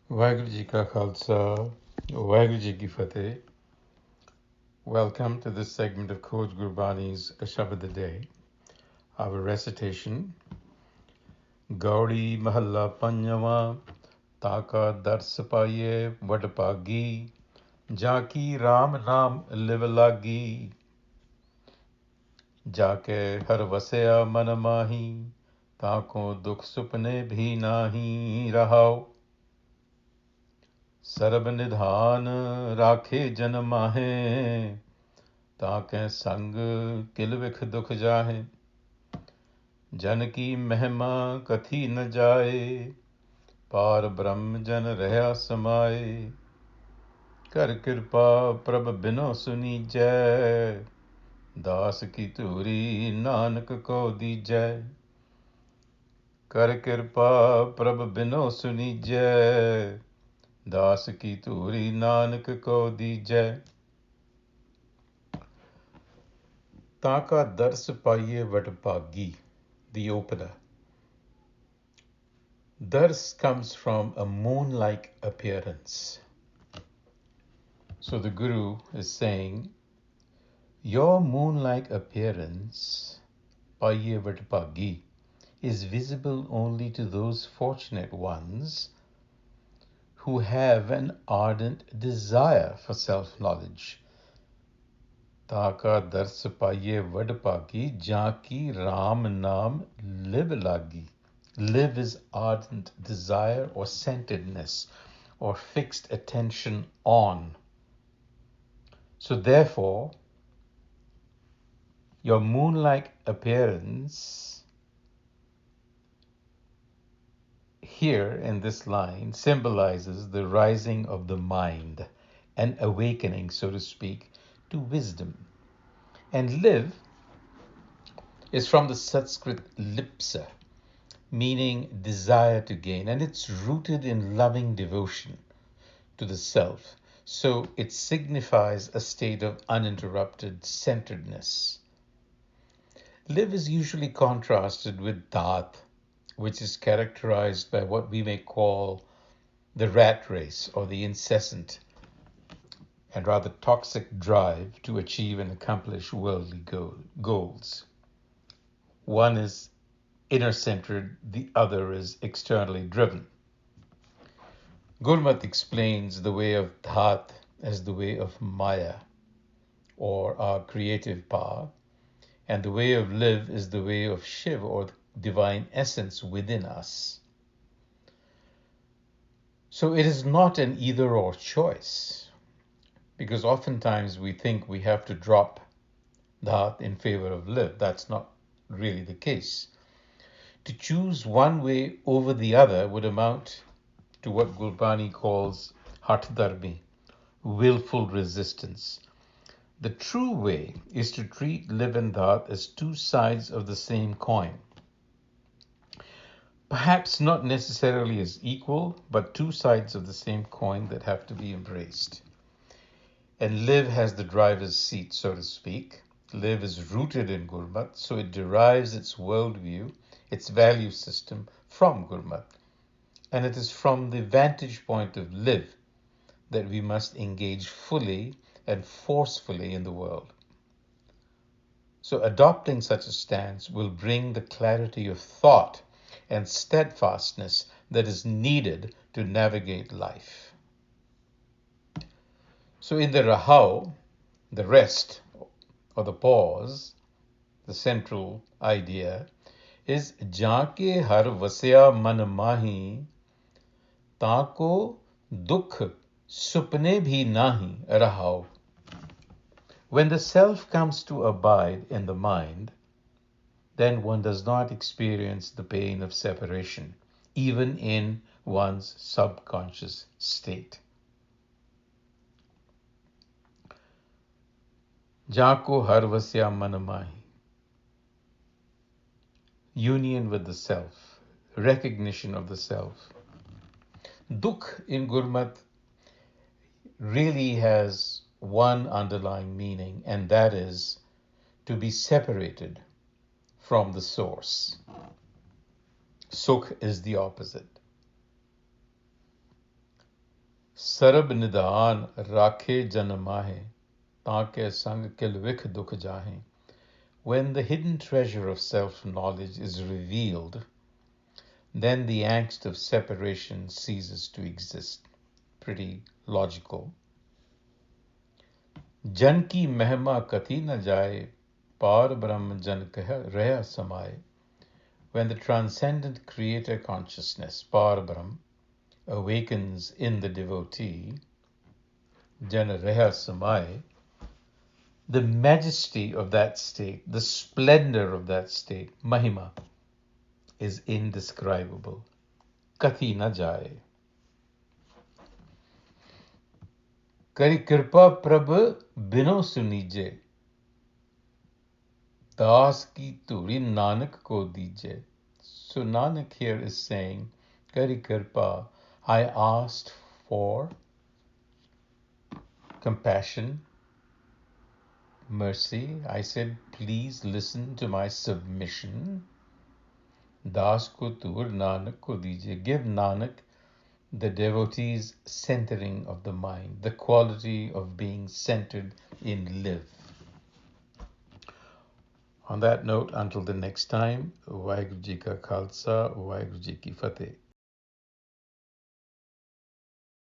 Vaheguru Ji Ka Khalsa, Vaheguru Ji Ki Fateh. Welcome to this segment of Coach Gurbani's a-sabad-a-day. Our recitation, Gauri Mahalla Panjava, Taka Daras Paieai Vadbhagi, Jaki Ram Naam Liv Lagi, Jake Har Vasaya Man Mahi, Tako Dukh Supne Bhi Nahi Rahau, Sarab Nidhan Rakhe Jan Mahe, ताके संग किल विख दुख जाहे जन की महिमा कथी न जाए पार ब्रह्म जन रहा समाए कर कृपा प्रभ बिनो सुनी जय दास की तूरी नानक को दीजै कर कृपा प्रभ बिनो सुनी जय दास की तूरी नानक को दीजै ताका दर्स पाइये वडभागी. The opener. Dars comes from a moon-like appearance. So the Guru is saying, your moon-like appearance, Paieai Vadbhagi, is visible only to those fortunate ones who have an ardent desire for self-knowledge. Taka Dars Paieai Vadbhagi, Jaki Ram Naam Lib Lagi. Live is ardent desire or centeredness or fixed attention on. So therefore, your moon-like appearance here in this line symbolizes the rising of the mind, an awakening, so to speak, to wisdom. And live is from the Sanskrit lipsa, meaning desire to gain, and it's rooted in loving devotion to the self. So it signifies a state of uninterrupted centeredness. Live is usually contrasted with dhat, which is characterized by what we may call the rat race or the incessant and rather toxic drive to achieve and accomplish worldly goals. One is inner-centered, the other is externally driven. Gurmat explains the way of dhat as the way of maya, or our creative power, and the way of live is the way of Shiv, or the divine essence within us. So it is not an either-or choice, because oftentimes we think we have to drop dhat in favor of live. That's not really the case. To choose one way over the other would amount to what Gurbani calls hatdharmi, willful resistance. The true way is to treat live and dhat as two sides of the same coin. Perhaps not necessarily as equal, but two sides of the same coin that have to be embraced. And live has the driver's seat, so to speak. Live is rooted in Gurmat, so it derives its worldview, its value system from Gurmat. And it is from the vantage point of live that we must engage fully and forcefully in the world. So adopting such a stance will bring the clarity of thought and steadfastness that is needed to navigate life. So in the Rahau, the rest or the pause, the central idea is Jaake har vasya man mahi, taako dukh supne bhi nahi rahau. When the self comes to abide in the mind, then one does not experience the pain of separation, even in one's subconscious state. Jako har vasya man mahi. Union with the self, recognition of the self. Dukh in Gurmat really has one underlying meaning, and that is to be separated from the source. Sukh is the opposite. Sarab Nidan Rakhe Janamahe Taake Sang Kilvik Dukh Jahe. When the hidden treasure of self-knowledge is revealed, then the angst of separation ceases to exist. Pretty logical. Jan ki mehma kati na jaye, par brahm jan kah raya samaye. When the transcendent creator consciousness, par brahm, awakens in the devotee, jan raya samaye, the majesty of that state, the splendor of that state, mahima, is indescribable. Kati na jaye. Kari kirpa prabh bino sunije. Das ki turi Nanak ko dije. So Nanak here is saying, Kari kirpa, I asked for compassion, mercy. I said, please listen to my submission. Das ko tur Nanak ko dije. Give Nanak the devotee's centering of the mind, the quality of being centered in live. On that note, until the next time, Vaheguru Ji Ka Khalsa, Vaheguru Ji Ki Fateh.